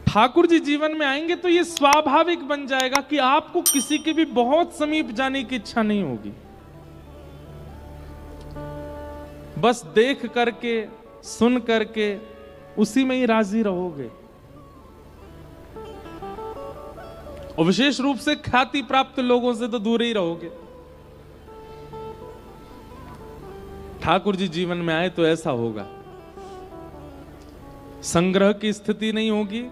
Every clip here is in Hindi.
ठाकुर जी जीवन में आएंगे तो ये स्वाभाविक बन जाएगा कि आपको किसी के भी बहुत समीप जाने की इच्छा नहीं होगी। बस देख करके सुन करके उसी में ही राजी रहोगे। और विशेष रूप से ख्याति प्राप्त लोगों से तो दूर ही रहोगे। ठाकुर जी जीवन में आए तो ऐसा होगा, संग्रह की स्थिति नहीं होगी,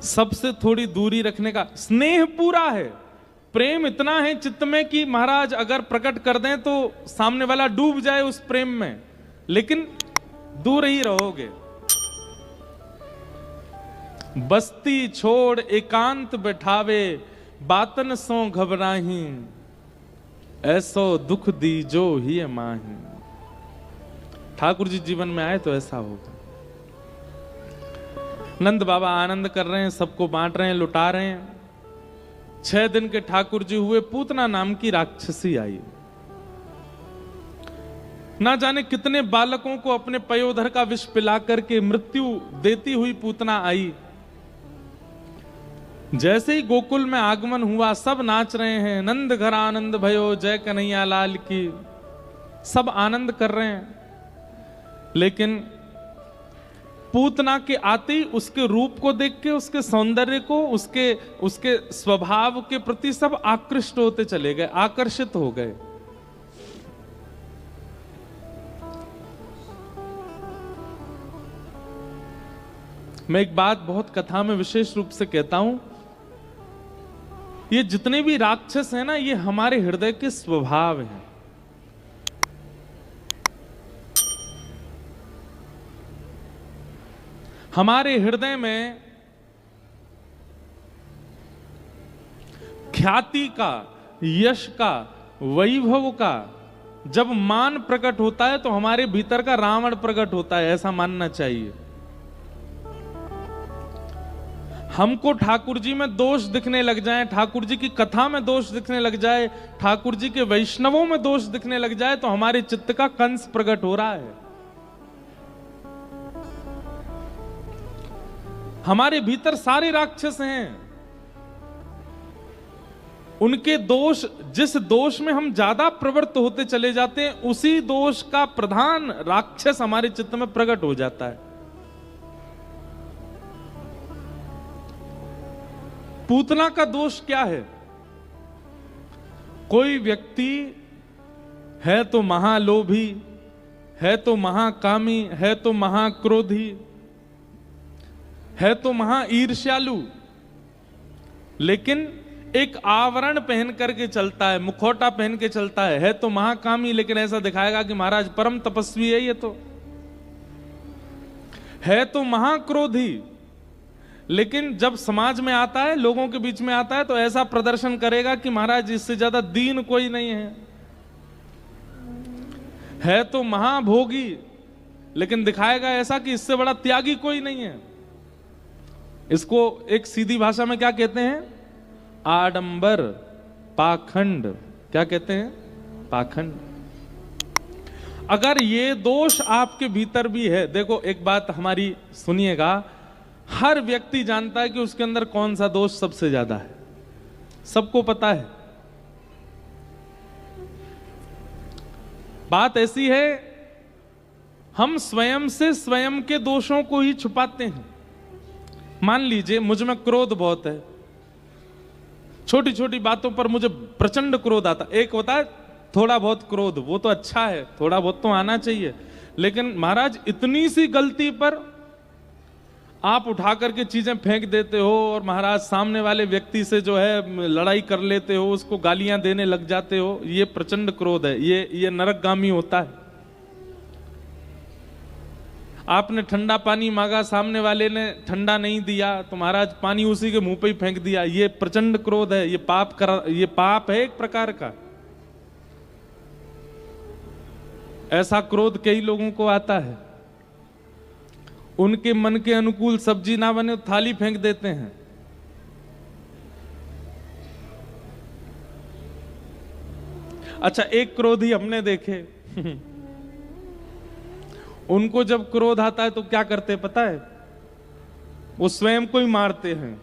सबसे थोड़ी दूरी रखने का स्नेह पूरा है, प्रेम इतना है चित्त में कि महाराज अगर प्रकट कर दें तो सामने वाला डूब जाए उस प्रेम में, लेकिन दूर ही रहोगे। बस्ती छोड़ एकांत बैठावे, बातन सो घबराही, ऐसो दुख दीजो ही माही। ठाकुर जी जीवन में आए तो ऐसा होगा। नंद बाबा आनंद कर रहे हैं, सबको बांट रहे हैं, लुटा रहे हैं। 6 दिन के ठाकुर जी हुए, पूतना नाम की राक्षसी आई। ना जाने कितने बालकों को अपने पयोधर का विष पिला करके मृत्यु देती हुई पूतना आई। जैसे ही गोकुल में आगमन हुआ, सब नाच रहे हैं, नंद घर आनंद भयो, जय कन्हैया लाल की, सब आनंद कर रहे हैं। लेकिन पूतना के आते ही उसके रूप को देख के, उसके सौंदर्य को, उसके स्वभाव के प्रति सब आकृष्ट होते चले गए, आकर्षित हो गए। मैं एक बात बहुत कथा में विशेष रूप से कहता हूं, ये जितने भी राक्षस हैं ना, ये हमारे हृदय के स्वभाव हैं। हमारे हृदय में ख्याति का, यश का, वैभव का जब मान प्रकट होता है तो हमारे भीतर का रावण प्रकट होता है, ऐसा मानना चाहिए। हमको ठाकुर जी में दोष दिखने लग जाए, ठाकुर जी की कथा में दोष दिखने लग जाए, ठाकुर जी के वैष्णवों में दोष दिखने लग जाए तो हमारे चित्त का कंस प्रकट हो रहा है। हमारे भीतर सारे राक्षस हैं, उनके दोष, जिस दोष में हम ज्यादा प्रवृत्त होते चले जाते हैं, उसी दोष का प्रधान राक्षस हमारे चित्त में प्रकट हो जाता है। पूतना का दोष क्या है? कोई व्यक्ति है तो महालोभी, है तो महाकामी, है तो महाक्रोधी, है तो महा ईर्ष्यालु, लेकिन एक आवरण पहन करके चलता है, मुखौटा पहन के चलता है तो महाकामी, लेकिन ऐसा दिखाएगा कि महाराज परम तपस्वी है। ये तो है तो महाक्रोधी, लेकिन जब समाज में आता है, लोगों के बीच में आता है तो ऐसा प्रदर्शन करेगा कि महाराज इससे ज्यादा दीन कोई नहीं है तो महाभोगी, लेकिन दिखाएगा ऐसा कि इससे बड़ा त्यागी कोई नहीं है। इसको एक सीधी भाषा में क्या कहते हैं? आडंबर, पाखंड। क्या कहते हैं? पाखंड। अगर ये दोष आपके भीतर भी है, देखो एक बात हमारी सुनिएगा, हर व्यक्ति जानता है कि उसके अंदर कौन सा दोष सबसे ज्यादा है, सबको पता है। बात ऐसी है, हम स्वयं से स्वयं के दोषों को ही छुपाते हैं। मान लीजिए मुझ में क्रोध बहुत है, छोटी छोटी बातों पर मुझे प्रचंड क्रोध आता। एक होता है थोड़ा बहुत क्रोध, वो तो अच्छा है, थोड़ा बहुत तो आना चाहिए, लेकिन महाराज इतनी सी गलती पर आप उठा करके चीजें फेंक देते हो और महाराज सामने वाले व्यक्ति से जो है लड़ाई कर लेते हो, उसको गालियां देने लग जाते हो। ये प्रचंड क्रोध है, ये नरकगामी होता है। आपने ठंडा पानी मांगा, सामने वाले ने ठंडा नहीं दिया तो महाराज पानी उसी के मुंह पे ही फेंक दिया, ये प्रचंड क्रोध है, ये पाप है एक प्रकार का। ऐसा क्रोध कई लोगों को आता है, उनके मन के अनुकूल सब्जी ना बने तो थाली फेंक देते हैं। अच्छा, एक क्रोधी हमने देखे उनको जब क्रोध आता है तो क्या करते पता है? वो स्वयं को ही मारते हैं।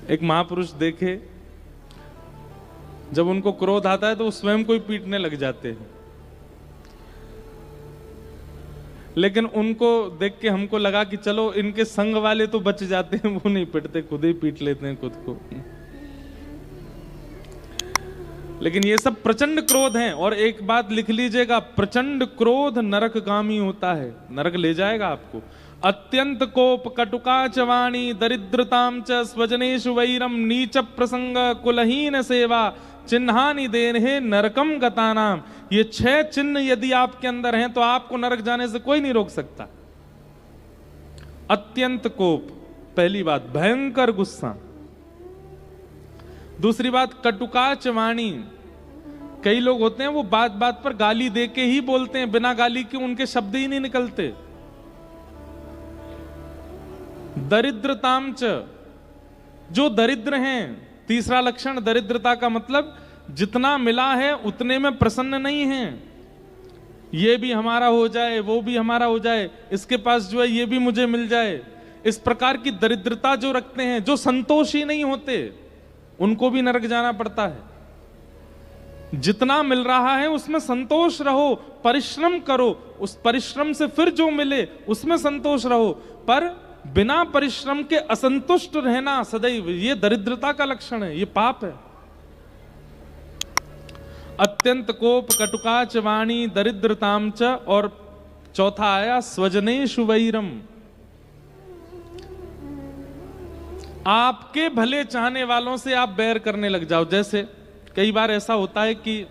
एक महापुरुष देखे, जब उनको क्रोध आता है तो वो स्वयं को ही पीटने लग जाते हैं। लेकिन उनको देख के हमको लगा कि चलो इनके संग वाले तो बच जाते हैं, वो नहीं पिटते, खुद ही पीट लेते हैं खुद को। लेकिन ये सब प्रचंड क्रोध हैं। और एक बात लिख लीजिएगा, प्रचंड क्रोध नरकगामी होता है, नरक ले जाएगा आपको। अत्यंत कोप कटुका च वाणी दरिद्रताम च स्वजनेषु वैरम नीच प्रसंग कुलहीन सेवा चिन्हानि देने नरकम गतानाम। ये 6 चिन्ह यदि आपके अंदर हैं तो आपको नरक जाने से कोई नहीं रोक सकता। अत्यंत कोप, पहली बात, भयंकर गुस्सा। दूसरी बात, कटुकाच वाणी। कई लोग होते हैं वो बात बात पर गाली दे के ही बोलते हैं, बिना गाली के उनके शब्द ही नहीं निकलते। दरिद्रताम च, जो दरिद्र हैं, तीसरा लक्षण दरिद्रता का मतलब जितना मिला है उतने में प्रसन्न नहीं है। ये भी हमारा हो जाए, वो भी हमारा हो जाए, इसके पास जो है ये भी मुझे मिल जाए। इस प्रकार की दरिद्रता जो रखते हैं, जो संतोषी नहीं होते, उनको भी नरक जाना पड़ता है। जितना मिल रहा है उसमें संतोष रहो, परिश्रम करो, उस परिश्रम से फिर जो मिले उसमें संतोष रहो, पर बिना परिश्रम के असंतुष्ट रहना सदैव, ये दरिद्रता का लक्षण है, ये पाप है। अत्यंत कोप कटुकाच वाणी दरिद्रताम च, और चौथा आया स्वजनेषु वैरम। आपके भले चाहने वालों से आप बैर करने लग जाओ। जैसे कई बार ऐसा होता है कि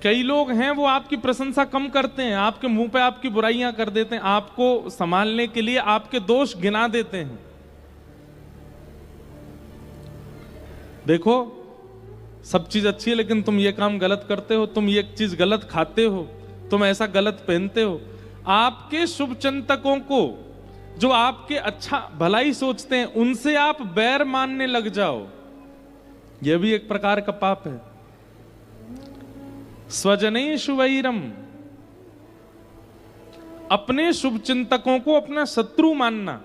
कई लोग हैं वो आपकी प्रशंसा कम करते हैं, आपके मुंह पे आपकी बुराइयां कर देते हैं, आपको संभालने के लिए आपके दोष गिना देते हैं। देखो सब चीज अच्छी है लेकिन तुम ये काम गलत करते हो, तुम ये चीज गलत खाते हो, तुम ऐसा गलत पहनते हो। आपके शुभ चिंतकों को, जो आपके अच्छा भलाई सोचते हैं, उनसे आप बैर मानने लग जाओ, यह भी एक प्रकार का पाप है। स्वजनेषु वैरम, अपने शुभ चिंतकों को अपना शत्रु मानना।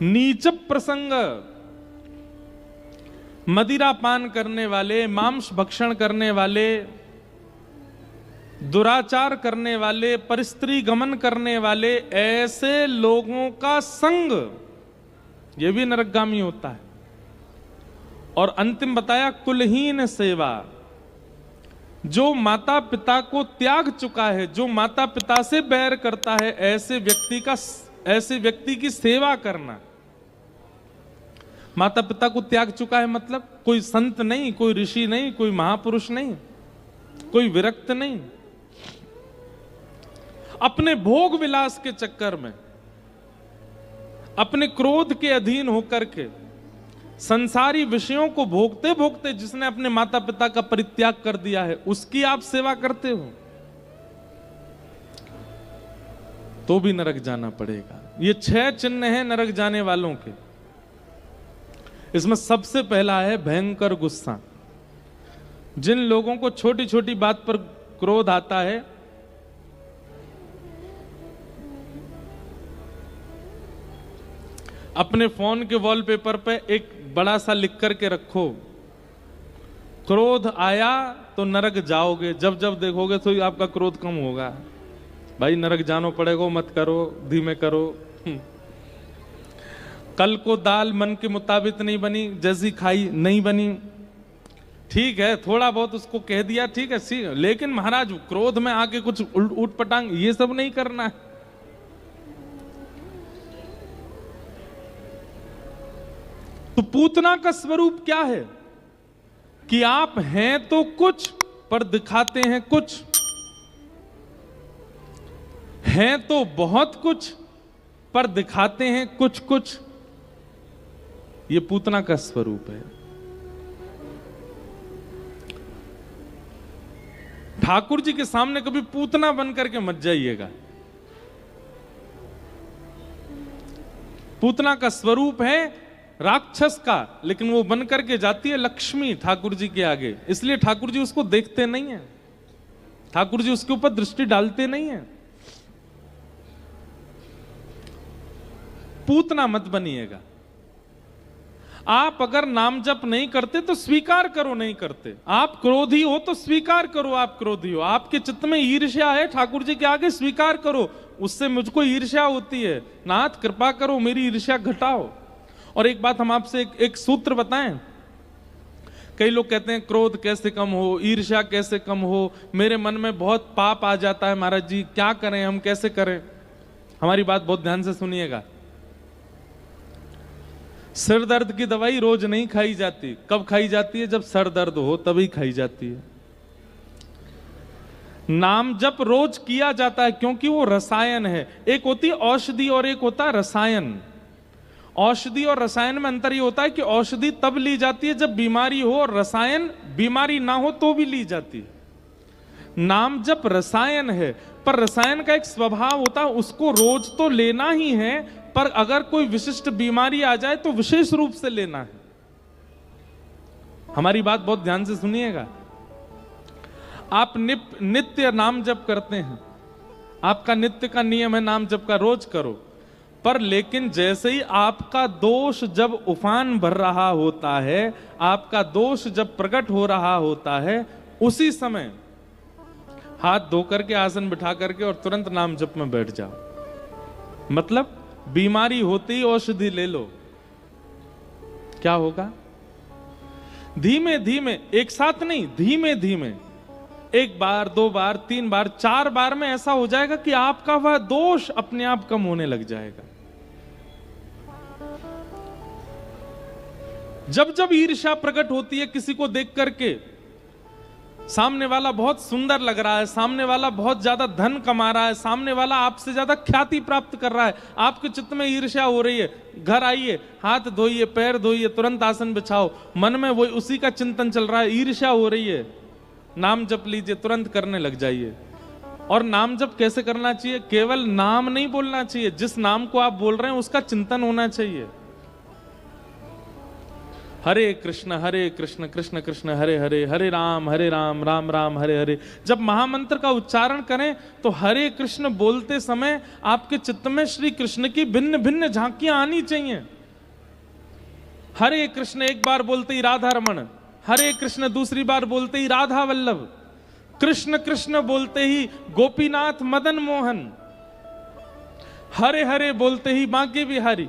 नीच प्रसंग, मदिरा पान करने वाले, मांस भक्षण करने वाले, दुराचार करने वाले, परस्त्री गमन करने वाले, ऐसे लोगों का संग, यह भी नरकगामी होता है। और अंतिम बताया कुलहीन सेवा, जो माता पिता को त्याग चुका है, जो माता पिता से बैर करता है, ऐसे व्यक्ति की सेवा करना। माता पिता को त्याग चुका है मतलब कोई संत नहीं, कोई ऋषि नहीं, कोई महापुरुष नहीं, कोई विरक्त नहीं, अपने भोग विलास के चक्कर में, अपने क्रोध के अधीन होकर के, संसारी विषयों को भोगते भोगते जिसने अपने माता पिता का परित्याग कर दिया है, उसकी आप सेवा करते हो तो भी नरक जाना पड़ेगा। ये 6 चिन्ह हैं नरक जाने वालों के। इसमें सबसे पहला है भयंकर गुस्सा। जिन लोगों को छोटी छोटी बात पर क्रोध आता है, अपने फोन के वॉलपेपर पे एक बड़ा सा लिख करके रखो, क्रोध आया तो नरक जाओगे। जब जब देखोगे तो आपका क्रोध कम होगा। भाई नरक जानो पड़ेगा, मत करो, धीमे करो। कल को दाल मन के मुताबिक नहीं बनी, जैसी खाई नहीं बनी, ठीक है, थोड़ा बहुत उसको कह दिया, ठीक है, लेकिन महाराज क्रोध में आके कुछ उठ पटांग ये सब नहीं करना है। तो पूतना का स्वरूप क्या है कि आप हैं तो कुछ पर दिखाते हैं कुछ, हैं तो बहुत कुछ पर दिखाते हैं कुछ कुछ। ये पूतना का स्वरूप है। ठाकुर जी के सामने कभी पूतना बन करके मत जाइएगा। पूतना का स्वरूप है राक्षस का, लेकिन वो बन करके जाती है लक्ष्मी ठाकुर जी के आगे, इसलिए ठाकुर जी उसको देखते नहीं है, ठाकुर जी उसके ऊपर दृष्टि डालते नहीं है। पूतना मत बनिएगा। आप अगर नाम जप नहीं करते तो स्वीकार करो नहीं करते। आप क्रोधी हो तो स्वीकार करो आप क्रोधी हो। आपके चित्त में ईर्ष्या है ठाकुर जी के आगे स्वीकार करो, उससे मुझको ईर्ष्या होती है, नाथ कृपा करो मेरी ईर्ष्या घटाओ। और एक बात हम आपसे एक सूत्र बताएं। कई लोग कहते हैं क्रोध कैसे कम हो, ईर्ष्या कैसे कम हो, मेरे मन में बहुत पाप आ जाता है महाराज जी, क्या करें हम, कैसे करें। हमारी बात बहुत ध्यान से सुनिएगा। सिर दर्द की दवाई रोज नहीं खाई जाती। कब खाई जाती है? जब सर दर्द हो तभी खाई जाती है। नाम जप रोज किया जाता है क्योंकि वो रसायन है। एक होती है औषधि और एक होता है रसायन। औषधि और रसायन में अंतर ये होता है कि औषधि तब ली जाती है जब बीमारी हो, और रसायन बीमारी ना हो तो भी ली जाती है। नाम जप रसायन है, पर रसायन का एक स्वभाव होता है, उसको रोज तो लेना ही है, पर अगर कोई विशिष्ट बीमारी आ जाए तो विशेष रूप से लेना है। हमारी बात बहुत ध्यान से सुनिएगा। आप नित्य नाम जप करते हैं, आपका नित्य का नियम है नाम जप का, रोज करो, पर लेकिन जैसे ही आपका दोष जब उफान भर रहा होता है, आपका दोष जब प्रकट हो रहा होता है, उसी समय हाथ धो करके आसन बिठा करके और तुरंत नाम जप में बैठ जाओ। मतलब बीमारी होती ही औषधि ले लो। क्या होगा? धीमे धीमे, एक साथ नहीं, धीमे धीमे, एक बार, दो बार, तीन बार, चार बार में ऐसा हो जाएगा कि आपका वह दोष अपने आप कम होने लग जाएगा। जब जब ईर्ष्या प्रकट होती है किसी को देख करके, सामने वाला बहुत सुंदर लग रहा है, सामने वाला बहुत ज्यादा धन कमा रहा है, सामने वाला आपसे ज्यादा ख्याति प्राप्त कर रहा है, आपके चित्त में ईर्ष्या हो रही है, घर आइए, हाथ धोइए, पैर धोइए, तुरंत आसन बिछाओ, मन में वही उसी का चिंतन चल रहा है, ईर्ष्या हो रही है, नाम जप लीजिए, तुरंत करने लग जाइए। और नाम जप कैसे करना चाहिए? केवल नाम नहीं बोलना चाहिए, जिस नाम को आप बोल रहे हैं उसका चिंतन होना चाहिए। हरे कृष्ण कृष्ण कृष्ण हरे हरे, हरे राम राम राम हरे हरे। जब महामंत्र का उच्चारण करें तो हरे कृष्ण बोलते समय आपके चित्त में श्री कृष्ण की भिन्न भिन्न झांकियां आनी चाहिए। हरे कृष्ण एक बार बोलते ही राधा रमण, हरे कृष्ण दूसरी बार बोलते ही राधा वल्लभ, कृष्ण कृष्ण बोलते ही गोपीनाथ मदन मोहन, हरे हरे बोलते ही बांके बिहारी,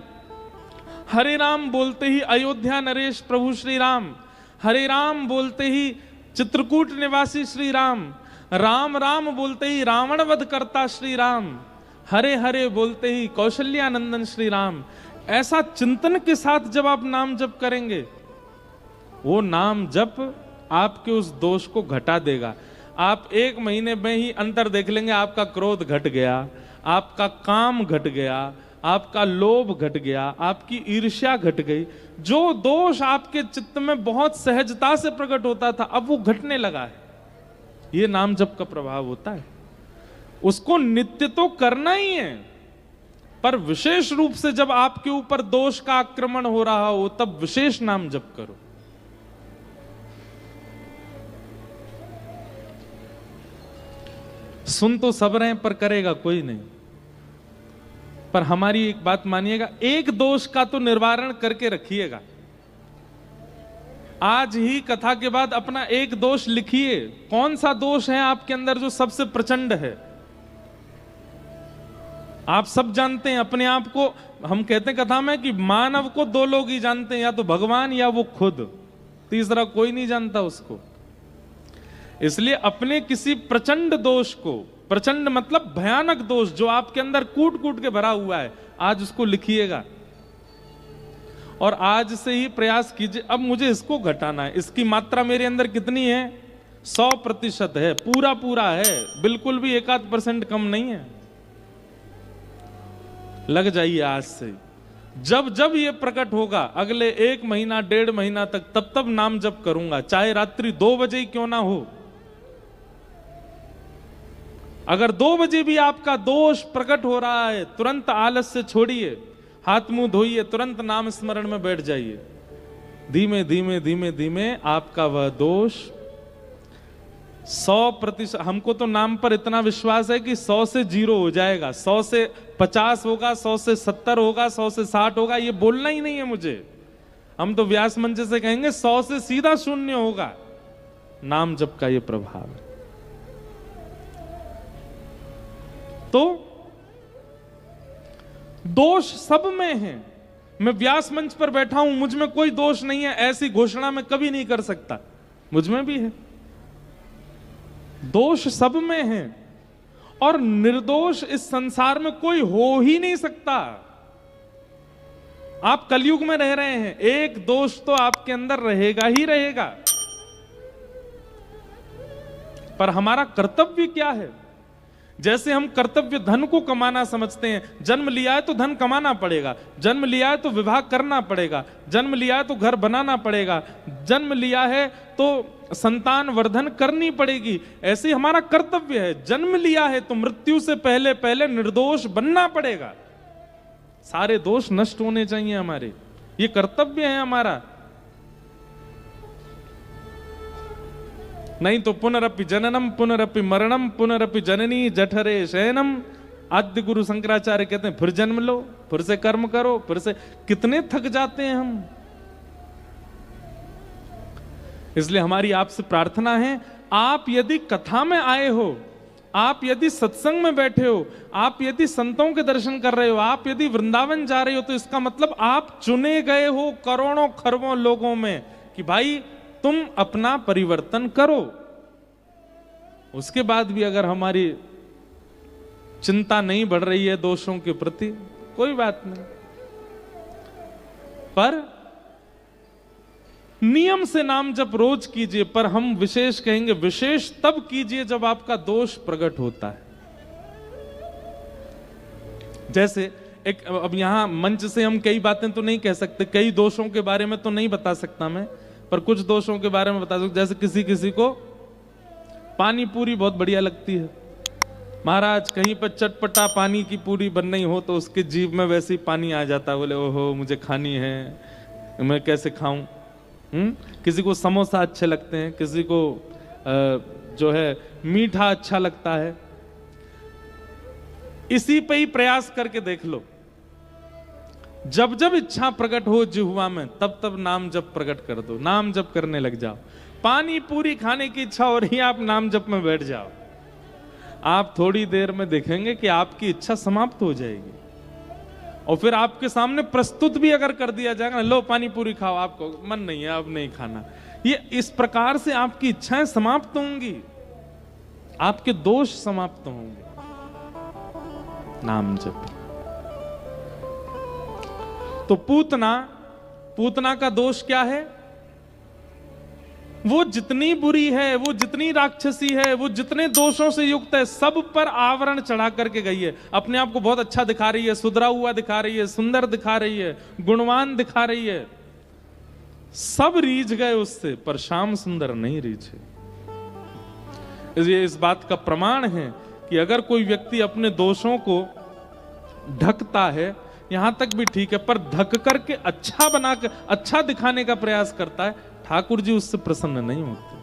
हरे राम बोलते ही अयोध्या नरेश प्रभु श्री राम, हरे राम बोलते ही चित्रकूट निवासी श्री राम, राम राम बोलते ही रावण वध करता श्री राम, हरे हरे बोलते ही कौशल्यानंदन श्री राम। ऐसा चिंतन के साथ जब आप नाम जप करेंगे, वो नाम जप आपके उस दोष को घटा देगा। आप एक महीने में ही अंतर देख लेंगे, आपका क्रोध घट गया, आपका काम घट गया, आपका लोभ घट गया, आपकी ईर्ष्या घट गई। जो दोष आपके चित्त में बहुत सहजता से प्रकट होता था, अब वो घटने लगा है। ये नाम जप का प्रभाव होता है। उसको नित्य तो करना ही है, पर विशेष रूप से जब आपके ऊपर दोष का आक्रमण हो रहा हो तब विशेष नाम जप करो। सुन तो सब रहे पर करेगा कोई नहीं। पर हमारी एक बात मानिएगा, एक दोष का तो निवारण करके रखिएगा। आज ही कथा के बाद अपना एक दोष लिखिए। कौन सा दोष है आपके अंदर जो सबसे प्रचंड है? आप सब जानते हैं अपने आप को। हम कहते हैं कथा में कि मानव को दो लोग ही जानते हैं, या तो भगवान या वो खुद, तीसरा कोई नहीं जानता उसको। इसलिए अपने किसी प्रचंड दोष को, प्रचंड मतलब भयानक दोष जो आपके अंदर कूट कूट के भरा हुआ है, आज उसको लिखिएगा और आज से ही प्रयास कीजिए, अब मुझे इसको घटाना है। इसकी मात्रा मेरे अंदर कितनी है? 100% है, पूरा पूरा है, बिल्कुल भी 1-8% कम नहीं है। लग जाइए आज से। जब जब ये प्रकट होगा, अगले 1 महीना 1.5 महीना तक, तब तब नाम जप करूंगा, चाहे रात्रि 2 बजे ही क्यों ना हो। अगर 2 बजे भी आपका दोष प्रकट हो रहा है, तुरंत आलस्य छोड़िए, हाथ मुंह धोइए, तुरंत नाम स्मरण में बैठ जाइए। धीमे धीमे धीमे धीमे आपका वह दोष 100%। हमको तो नाम पर इतना विश्वास है कि 100 से 0 हो जाएगा, 100 से 50 होगा, 100 से 70 होगा, 100 से 60 होगा, ये बोलना ही नहीं है मुझे। हम तो व्यास मंच से कहेंगे 100 से सीधा 0 होगा। नाम जप का ये प्रभाव है। तो दोष सब में है। मैं व्यास मंच पर बैठा हूं, मुझ में कोई दोष नहीं है, ऐसी घोषणा मैं कभी नहीं कर सकता। मुझ में भी है, दोष सब में है, और निर्दोष इस संसार में कोई हो ही नहीं सकता। आप कलयुग में रह रहे हैं, एक दोष तो आपके अंदर रहेगा ही रहेगा। पर हमारा कर्तव्य क्या है? जैसे हम कर्तव्य धन को कमाना समझते हैं, जन्म लिया है तो धन कमाना पड़ेगा, जन्म लिया है तो विवाह करना पड़ेगा, जन्म लिया है तो घर बनाना पड़ेगा, जन्म लिया है तो संतान वर्धन करनी पड़ेगी। ऐसे ही हमारा कर्तव्य है, जन्म लिया है तो मृत्यु से पहले पहले निर्दोष बनना पड़ेगा। सारे दोष नष्ट होने चाहिए हमारे, ये कर्तव्य है हमारा। नहीं तो पुनरपि जननम पुनरपि मरणम पुनरपि जननी जठरे शयनम। आद्य गुरु शंकराचार्य कहते हैं फिर जन्म लो, फिर से कर्म करो, फिर से। कितने थक जाते हैं हम। इसलिए हमारी आपसे प्रार्थना है, आप यदि कथा में आए हो, आप यदि सत्संग में बैठे हो, आप यदि संतों के दर्शन कर रहे हो, आप यदि वृंदावन जा रहे हो, तो इसका मतलब आप चुने गए हो करोड़ों खरबों लोगों में कि भाई तुम अपना परिवर्तन करो। उसके बाद भी अगर हमारी चिंता नहीं बढ़ रही है दोषों के प्रति, कोई बात नहीं, पर नियम से नाम जप रोज कीजिए। पर हम विशेष कहेंगे, विशेष तब कीजिए जब आपका दोष प्रकट होता है। जैसे एक, अब यहां मंच से हम कई बातें तो नहीं कह सकते, कई दोषों के बारे में तो नहीं बता सकता मैं, पर कुछ दोषों के बारे में बता सकता। जैसे किसी किसी को पानी पूरी बहुत बढ़िया लगती है, महाराज कहीं पर चटपटा पानी की पूरी बन नहीं हो तो उसके जीभ में वैसे ही पानी आ जाता है, बोले ओहो मुझे खानी है, मैं कैसे खाऊं। किसी को समोसा अच्छे लगते हैं, किसी को जो है मीठा अच्छा लगता है। इसी पे ही प्रयास करके देख लो, जब जब इच्छा प्रकट हो जिह्वा में, तब तब नाम जप प्रकट कर दो, नाम जप करने लग जाओ। पानी पूरी खाने की इच्छा हो रही है, आप नाम जप में बैठ जाओ, आप थोड़ी देर में देखेंगे कि आपकी इच्छा समाप्त हो जाएगी। और फिर आपके सामने प्रस्तुत भी अगर कर दिया जाएगा, लो पानी पूरी खाओ, आपको मन नहीं है अब नहीं खाना, ये इस प्रकार से आपकी इच्छाएं समाप्त होंगी, आपके दोष समाप्त होंगे। नाम जप। तो पूतना का दोष क्या है? वो जितनी बुरी है, वो जितनी राक्षसी है, वो जितने दोषों से युक्त है, सब पर आवरण चढ़ा करके गई है। अपने आप को बहुत अच्छा दिखा रही है, सुधरा हुआ दिखा रही है, सुंदर दिखा रही है, गुणवान दिखा रही है। सब रीझ गए उससे, पर श्याम सुंदर नहीं रीझे। इसलिए इस बात का प्रमाण है कि अगर कोई व्यक्ति अपने दोषों को ढकता है, यहां तक भी ठीक है, पर ढक करके अच्छा बनाकर अच्छा दिखाने का प्रयास करता है, ठाकुर जी उससे प्रसन्न नहीं होते।